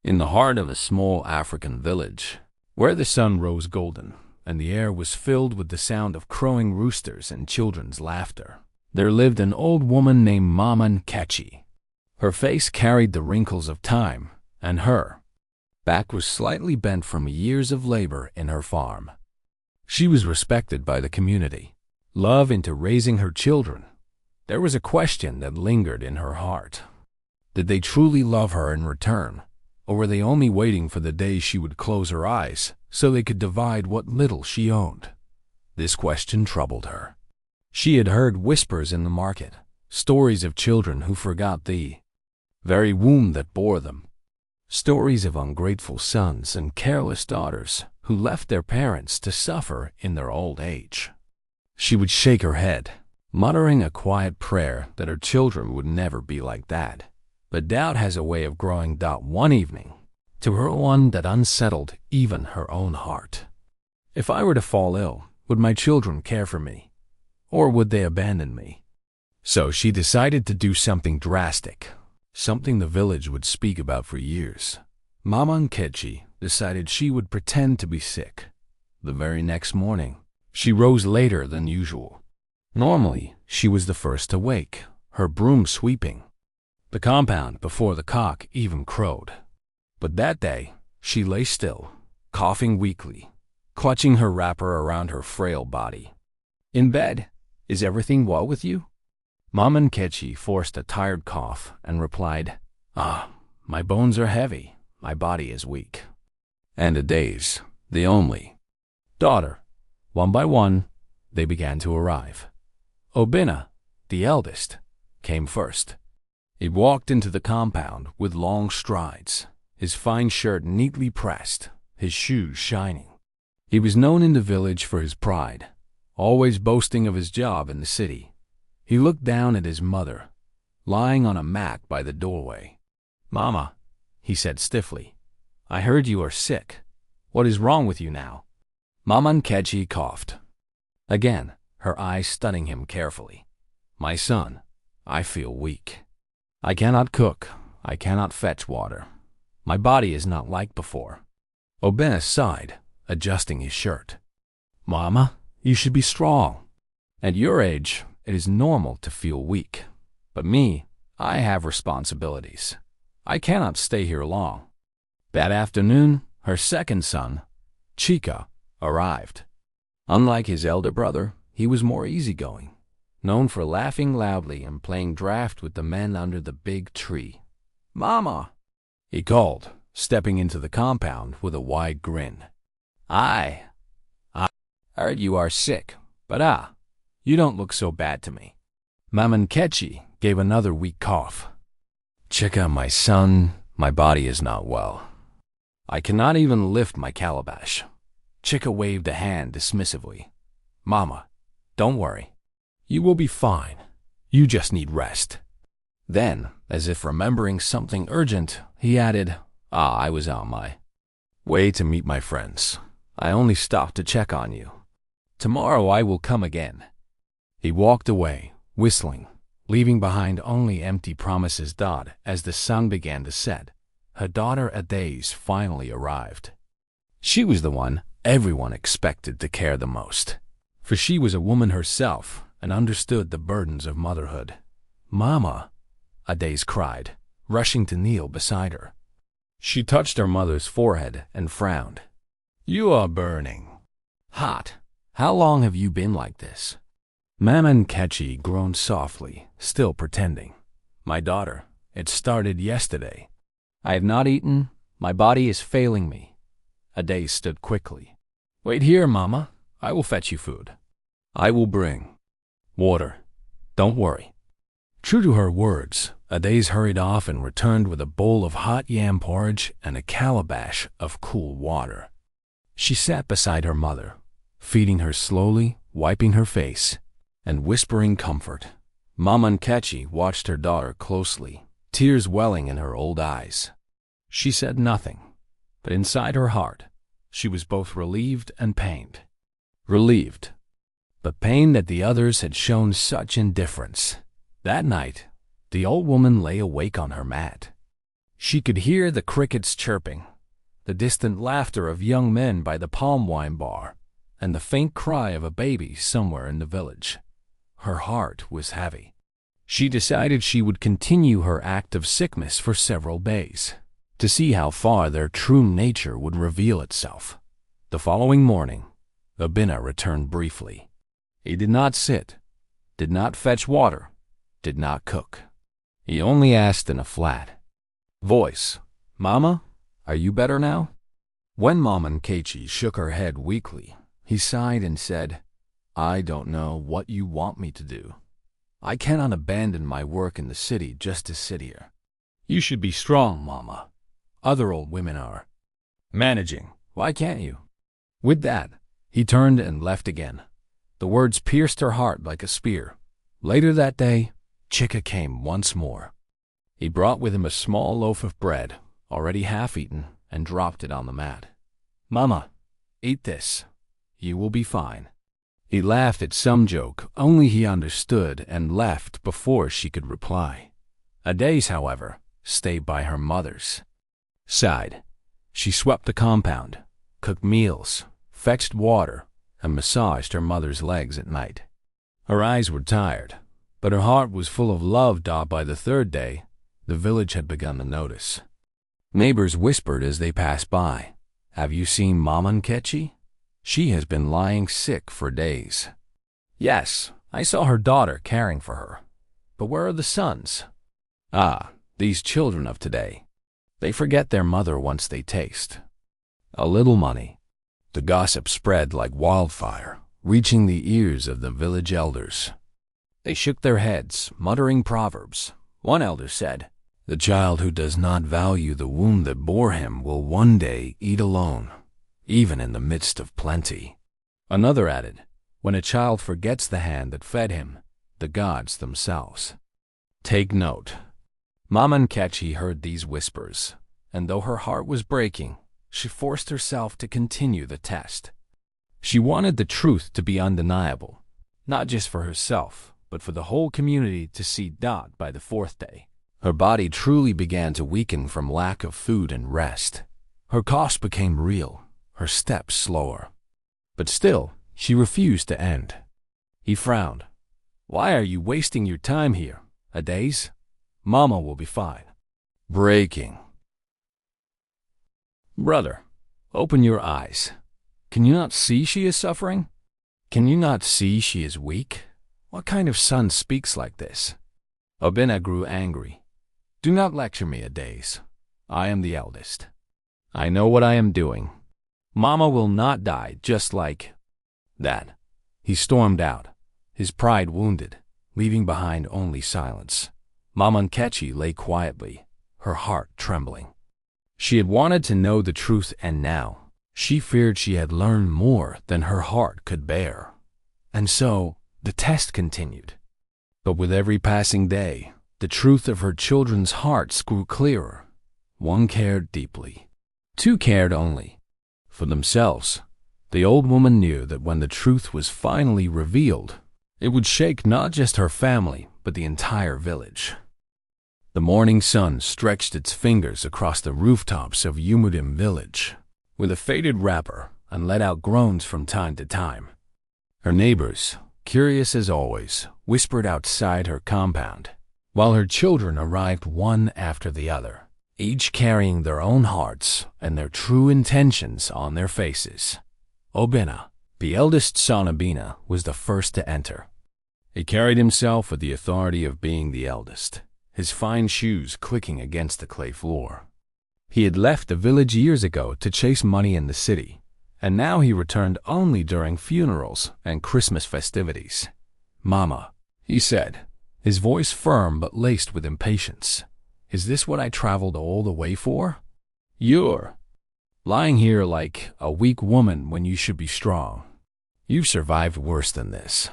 In the heart of a small African village, where the sun rose golden and the air was filled with the sound of crowing roosters and children's laughter, there lived an old woman named Mama Nkechi. Her face carried the wrinkles of time, and her back was slightly bent from years of labor in her farm. She was respected by the community, loved into raising her children. There was a question that lingered in her heart. Did they truly love her in return, or were they only waiting for the day she would close her eyes so they could divide what little she owned? This question troubled her. She had heard whispers in the market, stories of children who forgot the very womb that bore them, stories of ungrateful sons and careless daughters who left their parents to suffer in their old age. She would shake her head, muttering a quiet prayer that her children would never be like that. But doubt has a way of growing one evening to her one that unsettled even her own heart. If I were to fall ill, would my children care for me, or would they abandon me? So she decided to do something drastic, something the village would speak about for years. Mama Nkechi decided she would pretend to be sick. The very next morning, she rose later than usual. Normally, she was the first to wake, her broom sweeping the compound before the cock even crowed. But that day, she lay still, coughing weakly, clutching her wrapper around her frail body. "In bed? Is everything well with you?" Mama Nkechi forced a tired cough and replied, "My bones are heavy, my body is weak." And the days, the only daughter, one by one, they began to arrive. Obinna, the eldest, came first. He walked into the compound with long strides, his fine shirt neatly pressed, his shoes shining. He was known in the village for his pride, always boasting of his job in the city. He looked down at his mother, lying on a mat by the doorway. "Mama," he said stiffly, "I heard you are sick. What is wrong with you now?" Mama Nkechi coughed. Again, her eyes studying him carefully. "My son, I feel weak. I cannot cook, I cannot fetch water. My body is not like before." Obinna sighed, adjusting his shirt. "Mama, you should be strong. At your age, it is normal to feel weak. But me, I have responsibilities. I cannot stay here long." That afternoon, her second son, Chika, arrived. Unlike his elder brother, he was more easygoing, known for laughing loudly and playing draft with the men under the big tree. "Mama," he called, stepping into the compound with a wide grin. I heard you are sick, but you don't look so bad to me." Mama Nkechi gave another weak cough. "Chika, my son, my body is not well. I cannot even lift my calabash." Chika waved a hand dismissively. "Mama, don't worry. You will be fine. You just need rest." Then, as if remembering something urgent, he added, "I was on my way to meet my friends. I only stopped to check on you. Tomorrow I will come again." He walked away, whistling, leaving behind only empty promises. As the sun began to set, her daughter Adaze finally arrived. She was the one everyone expected to care the most, for she was a woman herself and understood the burdens of motherhood. "Mama," Adaze cried, rushing to kneel beside her. She touched her mother's forehead and frowned. "You are burning hot. How long have you been like this?" Mama Nkechi groaned softly, still pretending. "My daughter, it started yesterday. I have not eaten. My body is failing me." Adaze stood quickly. "Wait here, Mama. I will fetch you food. I will bring water. Don't worry." True to her words, Adaze hurried off and returned with a bowl of hot yam porridge and a calabash of cool water. She sat beside her mother, feeding her slowly, wiping her face, and whispering comfort. Mama Nkechi watched her daughter closely, tears welling in her old eyes. She said nothing, but inside her heart, she was both relieved and pained. Relieved, but pained that the others had shown such indifference. That night, the old woman lay awake on her mat. She could hear the crickets chirping, the distant laughter of young men by the palm wine bar, and the faint cry of a baby somewhere in the village. Her heart was heavy. She decided she would continue her act of sickness for several days, to see how far their true nature would reveal itself. The following morning, Obina returned briefly. He did not sit, did not fetch water, did not cook. He only asked in a flat voice, "Mama, are you better now?" When Mama Nkechi shook her head weakly, he sighed and said, "I don't know what you want me to do. I cannot abandon my work in the city just to sit here. You should be strong, Mama. Other old women are managing. Why can't you?" With that, he turned and left again. The words pierced her heart like a spear. Later that day, Chika came once more. He brought with him a small loaf of bread, already half-eaten, and dropped it on the mat. "Mama, eat this. You will be fine." He laughed at some joke only he understood and left before she could reply. Adays, however, stayed by her mother's side. She swept the compound, cooked meals, fetched water, and massaged her mother's legs at night. Her eyes were tired, but her heart was full of love. By the third day, the village had begun to notice. Neighbors whispered as they passed by, "Have you seen Mama Nkechi? She has been lying sick for days." "Yes, I saw her daughter caring for her. But where are the sons?" "Ah, these children of today. They forget their mother once they taste a little money." The gossip spread like wildfire, reaching the ears of the village elders. They shook their heads, muttering proverbs. One elder said, "The child who does not value the womb that bore him will one day eat alone, even in the midst of plenty." Another added, "When a child forgets the hand that fed him, the gods themselves take note." Mama Nkechi heard these whispers, and though her heart was breaking, she forced herself to continue the test. She wanted the truth to be undeniable, not just for herself, but for the whole community to see. By the fourth day, her body truly began to weaken from lack of food and rest. Her coughs became real, her steps slower. But still, she refused to end. He frowned. "Why are you wasting your time here? Adays? Mama will be fine." Breaking. "Brother, open your eyes. Can you not see she is suffering? Can you not see she is weak? What kind of son speaks like this?" Obina grew angry. "Do not lecture me, Adays. I am the eldest. I know what I am doing. Mama will not die just like that." He stormed out, his pride wounded, leaving behind only silence. Mama Nkechi lay quietly, her heart trembling. She had wanted to know the truth, and now she feared she had learned more than her heart could bear. And so the test continued. But with every passing day, the truth of her children's hearts grew clearer. One cared deeply. Two cared only for themselves. The old woman knew that when the truth was finally revealed, it would shake not just her family, but the entire village. The morning sun stretched its fingers across the rooftops of Umudim village with a faded wrapper and let out groans from time to time. Her neighbors, curious as always, whispered outside her compound, while her children arrived one after the other, each carrying their own hearts and their true intentions on their faces. Obina, the eldest son Obina, was the first to enter. He carried himself with the authority of being the eldest, his fine shoes clicking against the clay floor. He had left the village years ago to chase money in the city, and now he returned only during funerals and Christmas festivities. "Mama," he said, his voice firm but laced with impatience, "is this what I traveled all the way for? You're lying here like a weak woman when you should be strong. You've survived worse than this."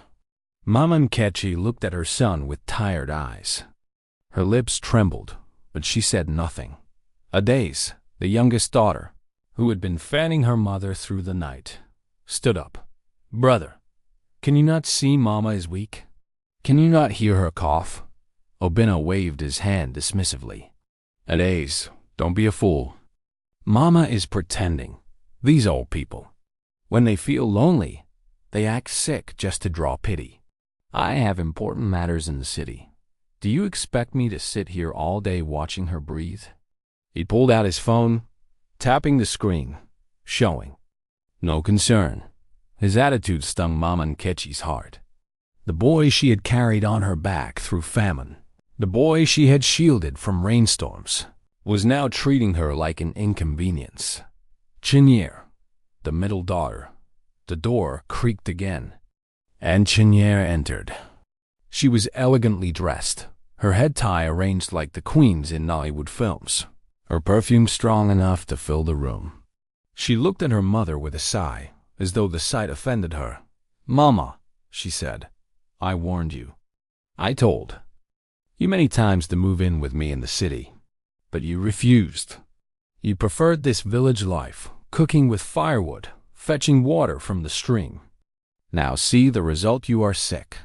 Mama Nkechi looked at her son with tired eyes. Her lips trembled, but she said nothing. Adays, the youngest daughter, who had been fanning her mother through the night, stood up. "Brother, can you not see Mama is weak? Can you not hear her cough?" Obina waved his hand dismissively. Adaze, don't be a fool. Mama is pretending. These old people, when they feel lonely, they act sick just to draw pity. I have important matters in the city. Do you expect me to sit here all day watching her breathe? He pulled out his phone, tapping the screen, showing no concern. His attitude stung Mama Nkechi's heart. The boy she had carried on her back through famine, the boy she had shielded from rainstorms, was now treating her like an inconvenience. Chinyere, the middle daughter. The door creaked again, and Chinyere entered. She was elegantly dressed, her head tie arranged like the queens in Nollywood films, her perfume strong enough to fill the room. She looked at her mother with a sigh, as though the sight offended her. "Mama," she said, "I warned you. I told you many times to move in with me in the city, but you refused. You preferred this village life, cooking with firewood, fetching water from the stream. Now see the result, you are sick."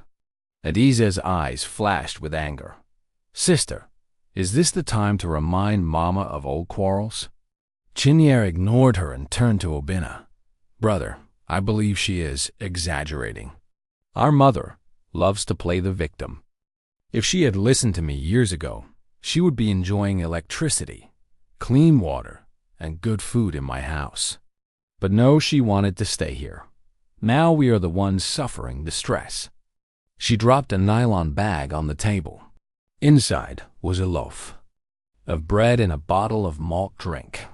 Adiza's eyes flashed with anger. "Sister, is this the time to remind Mama of old quarrels?" Chinyere ignored her and turned to Obinna. "Brother, I believe she is exaggerating. Our mother loves to play the victim. If she had listened to me years ago, she would be enjoying electricity, clean water, and good food in my house. But no, she wanted to stay here. Now we are the ones suffering the stress." She dropped a nylon bag on the table. Inside was a loaf of bread and a bottle of malt drink.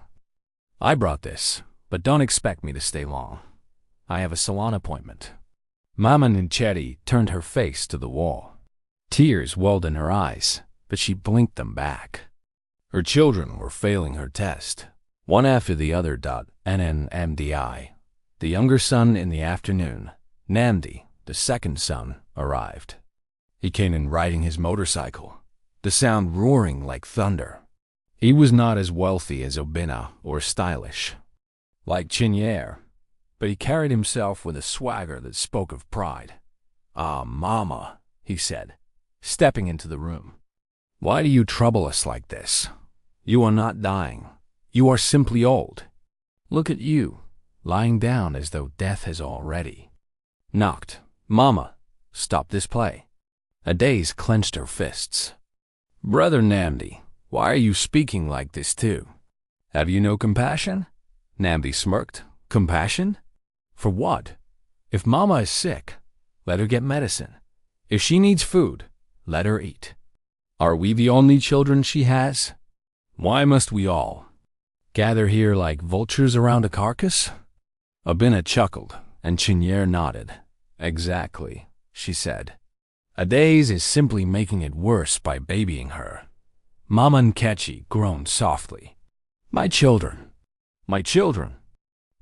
"I brought this, but don't expect me to stay long. I have a salon appointment." Mama Nkechi turned her face to the wall. Tears welled in her eyes, but she blinked them back. Her children were failing her test, one after the other. NNMDI. The younger son in the afternoon, Namdi, the second son, arrived. He came in riding his motorcycle, the sound roaring like thunder. He was not as wealthy as Obinna or stylish, like Chinyere, but he carried himself with a swagger that spoke of pride. "Ah, Mama," he said, stepping into the room. "Why do you trouble us like this? You are not dying. You are simply old. Look at you, lying down as though death has already knocked. Mama, stop this play." Adaze clenched her fists. "Brother Namdi, why are you speaking like this too? Have you no compassion?" Namdi smirked. "Compassion? For what? If Mama is sick, let her get medicine. If she needs food, let her eat. Are we the only children she has? Why must we all gather here like vultures around a carcass?" Obinna chuckled, and Chinyere nodded. "Exactly," she said. "Adaze is simply making it worse by babying her." Mama Nkechi groaned softly. My children,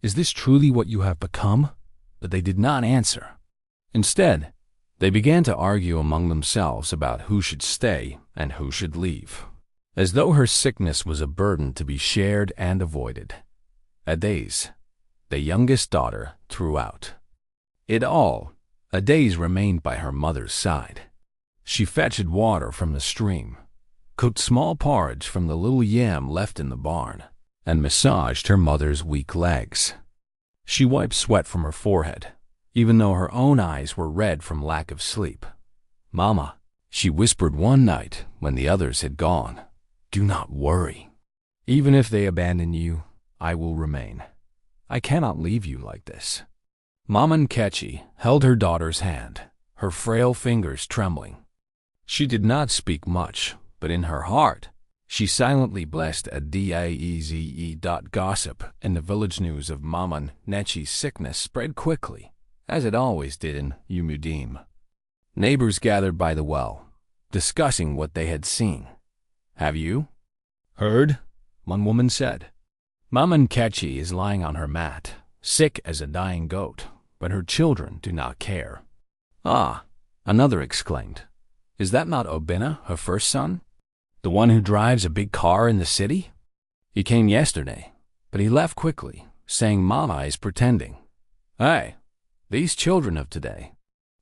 is this truly what you have become?" But they did not answer. Instead, they began to argue among themselves about who should stay and who should leave, as though her sickness was a burden to be shared and avoided. Adaze, the youngest daughter, threw out. Adaze remained by her mother's side. She fetched water from the stream, cooked small porridge from the little yam left in the barn, and massaged her mother's weak legs. She wiped sweat from her forehead, even though her own eyes were red from lack of sleep. "Mama," she whispered one night when the others had gone, "do not worry. Even if they abandon you, I will remain. I cannot leave you like this." Mama Nkechi held her daughter's hand, her frail fingers trembling. She did not speak much, but in her heart, she silently blessed a daeze. Gossip and the village news of Mama Nkechi's sickness spread quickly, as it always did in Umudim. Neighbors gathered by the well, discussing what they had seen. "Have you heard?" one woman said. "Mama Nkechi is lying on her mat, sick as a dying goat, but her children do not care." "Ah," another exclaimed. "Is that not Obinna, her first son? The one who drives a big car in the city? He came yesterday, but he left quickly, saying Mama is pretending. Hey, these children of today.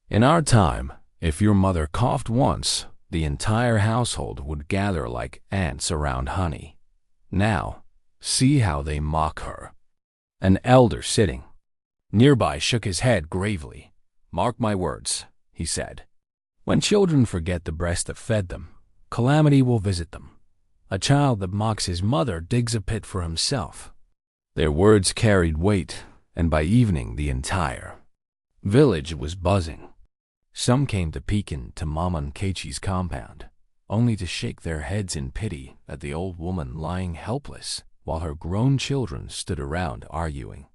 In our time, if your mother coughed once, The entire household would gather like ants around honey. Now, see how they mock her. An elder sitting nearby shook his head gravely. Mark my words, he said. When children forget the breast that fed them, calamity will visit them. A child that mocks his mother digs a pit for himself. Their words carried weight, and by evening the entire village was buzzing. Some came to peek into Mama Nkechi's compound, only to shake their heads in pity at the old woman lying helpless while her grown children stood around arguing.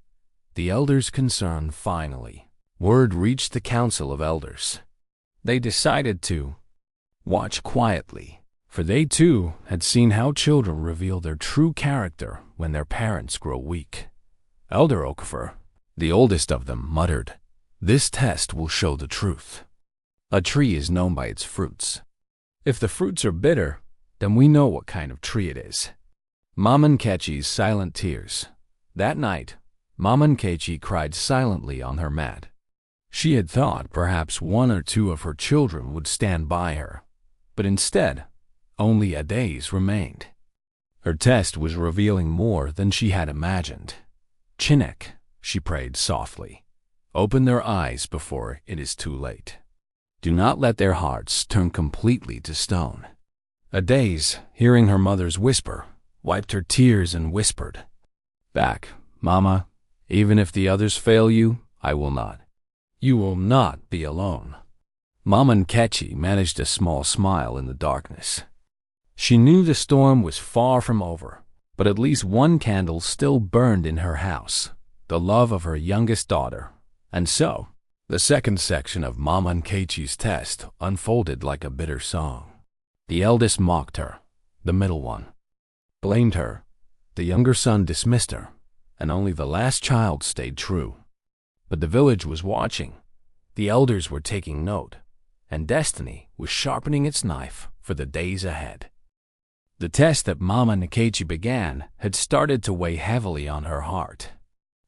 The elders' concern finally. Word reached the Council of Elders. They decided to watch quietly, for they too had seen how children reveal their true character when their parents grow weak. Elder Okafor, the oldest of them, muttered, "This test will show the truth. A tree is known by its fruits. If the fruits are bitter, then we know what kind of tree it is." Mama Nkechi's silent tears. That night, Mama Nkechi cried silently on her mat. She had thought perhaps one or two of her children would stand by her, but instead, only Adaze remained. Her test was revealing more than she had imagined. "Chinek," she prayed softly, "open their eyes before it is too late. Do not let their hearts turn completely to stone." Adaze, hearing her mother's whisper, wiped her tears and whispered, "Back, Mama. Even if the others fail you, I will not. You will not be alone." Mama Nkechi managed a small smile in the darkness. She knew the storm was far from over, but at least one candle still burned in her house, the love of her youngest daughter. And so, the second section of Mama Nkechi's test unfolded like a bitter song. The eldest mocked her, the middle one blamed her, the younger son dismissed her, and only the last child stayed true. But the village was watching, the elders were taking note, and destiny was sharpening its knife for the days ahead. The test that Mama Nkechi began had started to weigh heavily on her heart.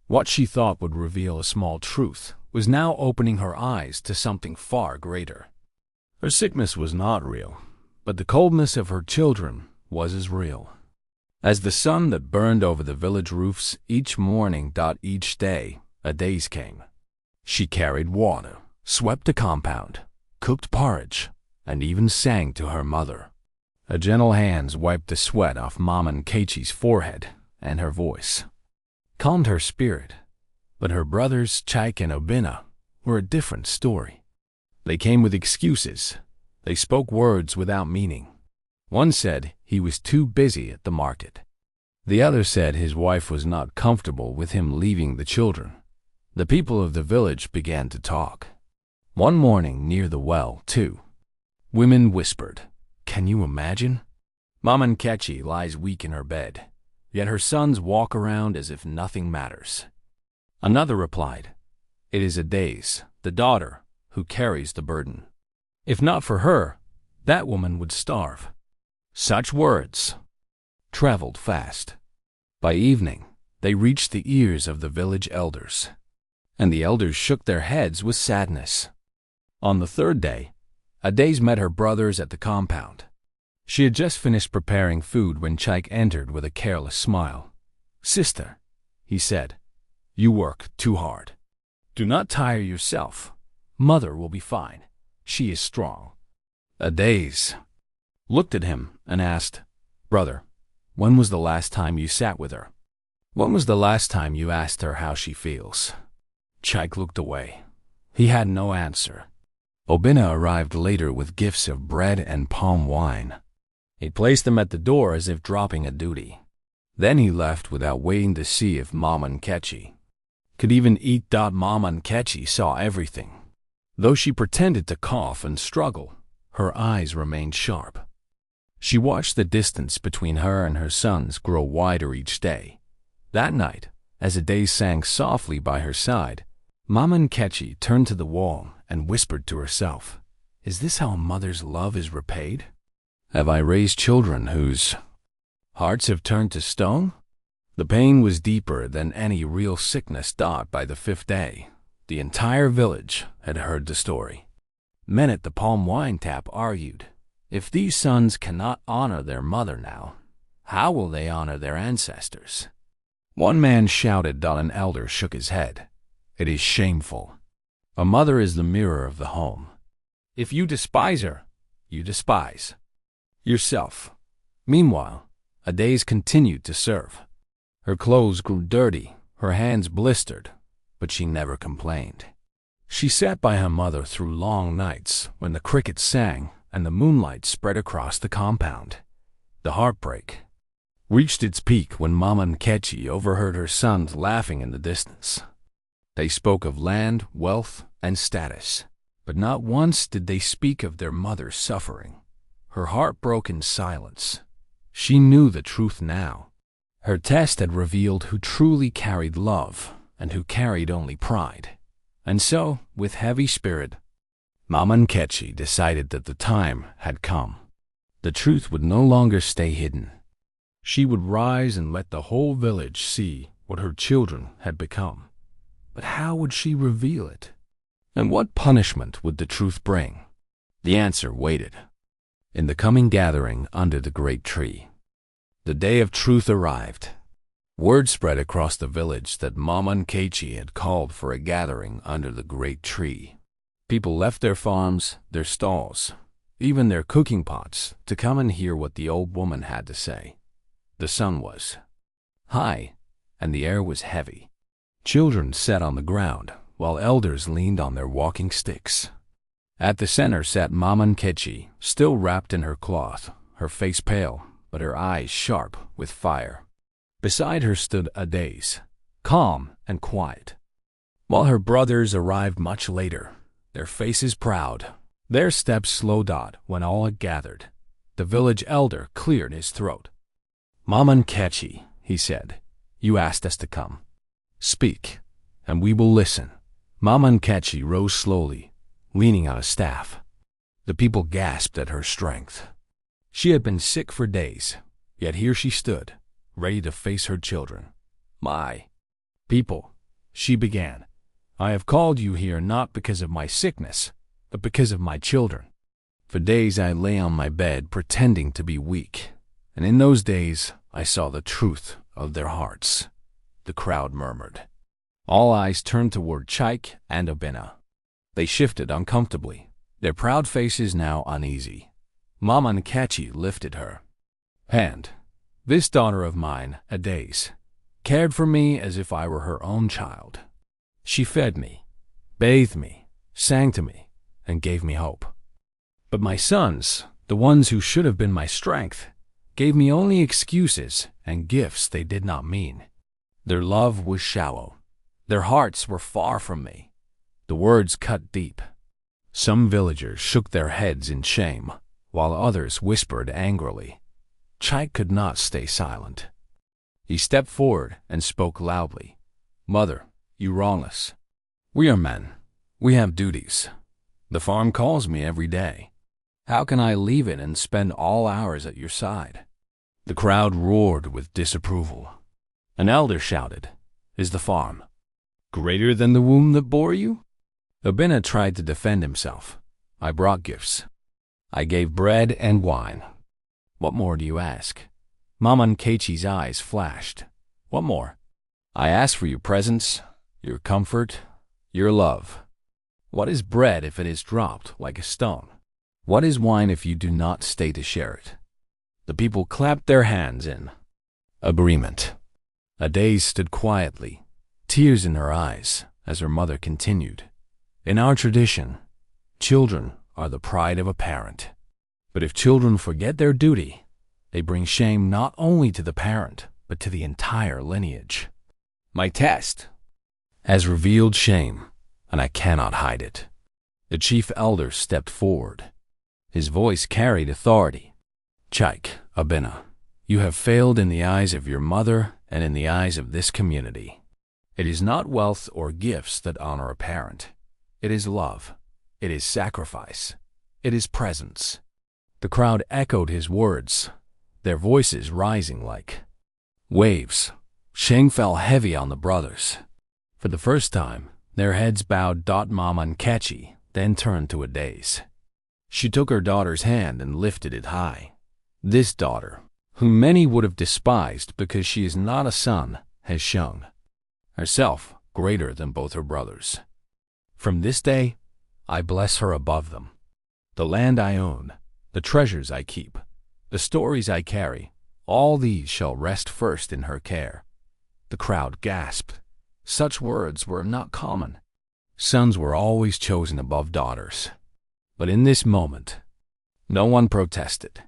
What she thought would reveal a small truth was now opening her eyes to something far greater. Her sickness was not real, but the coldness of her children was as real. As the sun that burned over the village roofs each morning, each day, Adaze came. She carried water, swept the compound, cooked porridge, and even sang to her mother. Her gentle hands wiped the sweat off Mama Nkechi's forehead, and her voice calmed her spirit. But her brothers, Chike and Obina, were a different story. They came with excuses. They spoke words without meaning. One said he was too busy at the market. The other said his wife was not comfortable with him leaving the children. The people of the village began to talk. One morning near the well, two women whispered, "Can you imagine? Mama Nkechi lies weak in her bed, yet her sons walk around as if nothing matters." Another replied, "It is Adaze, the daughter, who carries the burden. If not for her, that woman would starve." Such words traveled fast. By evening, they reached the ears of the village elders, and the elders shook their heads with sadness. On the third day, Adaze met her brothers at the compound. She had just finished preparing food when Chike entered with a careless smile. "Sister," he said, "you work too hard. Do not tire yourself. Mother will be fine. She is strong." Adaze looked at him and asked, "Brother, when was the last time you sat with her? When was the last time you asked her how she feels?" Chike looked away. He had no answer. Obina arrived later with gifts of bread and palm wine. He placed them at the door as if dropping a duty. Then he left without waiting to see if Mama Nkechi could even eat. Mama Nkechi saw everything. Though she pretended to cough and struggle, her eyes remained sharp. She watched the distance between her and her sons grow wider each day. That night, as Adaze sang softly by her side, Mama Nkechi turned to the wall and whispered to herself, "Is this how a mother's love is repaid? Have I raised children whose hearts have turned to stone?" The pain was deeper than any real sickness. By the fifth day, the entire village had heard the story. Men at the palm wine tap argued, If these sons cannot honor their mother now, how will they honor their ancestors? One man shouted while an elder shook his head. It is shameful. A mother is the mirror of the home. If you despise her, you despise yourself. Meanwhile, Adaze continued to serve. Her clothes grew dirty, her hands blistered, but she never complained. She sat by her mother through long nights when the crickets sang and the moonlight spread across the compound. The heartbreak reached its peak when Mama Nkechi overheard her sons laughing in the distance. They spoke of land, wealth, and status, but not once did they speak of their mother's suffering. Her heart broke in silence. She knew the truth now. Her test had revealed who truly carried love and who carried only pride. And so, with heavy spirit, Mama Nkechi decided that the time had come. The truth would no longer stay hidden. She would rise and let the whole village see what her children had become. But how would she reveal it? And what punishment would the truth bring? The answer waited. In the coming gathering under the great tree. The day of truth arrived. Word spread across the village that Mama Nkechi had called for a gathering under the great tree. People left their farms, their stalls, even their cooking pots, to come and hear what the old woman had to say. The sun was high, and the air was heavy. Children sat on the ground, while elders leaned on their walking sticks. At the center sat Mama Nkechi, still wrapped in her cloth, her face pale, but her eyes sharp with fire. Beside her stood Adaze, calm and quiet. While her brothers arrived much later, their faces proud, their steps slow when all had gathered. The village elder cleared his throat. Mama Nkechi, he said, you asked us to come. Speak, and we will listen. Mama Nkechi rose slowly, leaning on a staff. The people gasped at her strength. She had been sick for days, yet here she stood, ready to face her children. My people, she began, I have called you here not because of my sickness, but because of my children. For days I lay on my bed pretending to be weak, and in those days I saw the truth of their hearts. The crowd murmured. All eyes turned toward Chaik and Abena. They shifted uncomfortably, their proud faces now uneasy. Mama Nkechi lifted her hand. This daughter of mine, Adaze, cared for me as if I were her own child. She fed me, bathed me, sang to me, and gave me hope. But my sons, the ones who should have been my strength, gave me only excuses and gifts they did not mean. Their love was shallow. Their hearts were far from me. The words cut deep. Some villagers shook their heads in shame, while others whispered angrily. Chaik could not stay silent. He stepped forward and spoke loudly. Mother, you wrong us. We are men. We have duties. The farm calls me every day. How can I leave it and spend all hours at your side? The crowd roared with disapproval. An elder shouted, Is the farm greater than the womb that bore you? Abena tried to defend himself. I brought gifts. I gave bread and wine. What more do you ask? Mama Nkechi's eyes flashed. What more? I asked for your presence, your comfort, your love. What is bread if it is dropped like a stone? What is wine if you do not stay to share it? The people clapped their hands in agreement. Adaze stood quietly, tears in her eyes, as her mother continued. In our tradition, children are the pride of a parent. But if children forget their duty, they bring shame not only to the parent, but to the entire lineage. My test has revealed shame, and I cannot hide it. The chief elder stepped forward. His voice carried authority. Chaik, Abena, you have failed in the eyes of your mother and in the eyes of this community. It is not wealth or gifts that honor a parent. It is love. It is sacrifice. It is presence. The crowd echoed his words, their voices rising like waves. Shame fell heavy on the brothers. For the first time, their heads bowed. Mama Nkechi then turned to Adaze. She took her daughter's hand and lifted it high. This daughter, whom many would have despised because she is not a son, has shown herself greater than both her brothers. From this day, I bless her above them. The land I own, the treasures I keep, the stories I carry, all these shall rest first in her care. The crowd gasped. Such words were not common. Sons were always chosen above daughters. But in this moment, no one protested.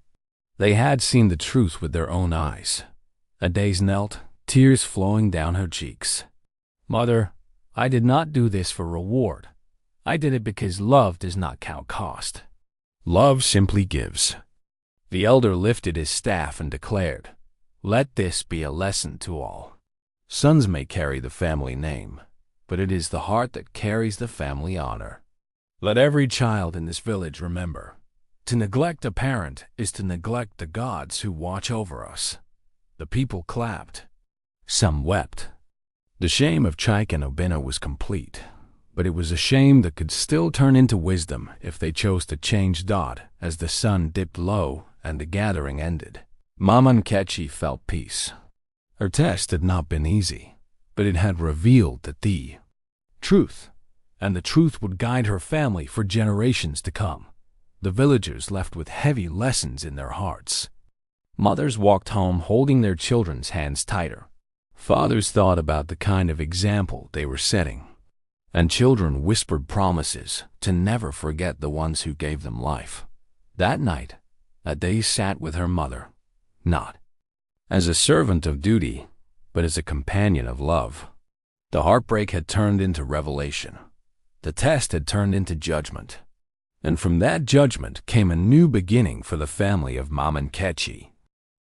They had seen the truth with their own eyes. Adès knelt, tears flowing down her cheeks. Mother, I did not do this for reward. I did it because love does not count cost. Love simply gives. The elder lifted his staff and declared, "Let this be a lesson to all. Sons may carry the family name, but it is the heart that carries the family honor. Let every child in this village remember, to neglect a parent is to neglect the gods who watch over us." The people clapped. Some wept. The shame of Chaik and Obina was complete, but it was a shame that could still turn into wisdom if they chose to change Dot as the sun dipped low and the gathering ended. Mama Nkechi felt peace. Her test had not been easy, but it had revealed the truth, and the truth would guide her family for generations to come. The villagers left with heavy lessons in their hearts. Mothers walked home holding their children's hands tighter. Fathers thought about the kind of example they were setting. And children whispered promises to never forget the ones who gave them life. That night, Adès sat with her mother, not as a servant of duty, but as a companion of love. The heartbreak had turned into revelation. The test had turned into judgment. And from that judgment came a new beginning for the family of Mama Nkechi.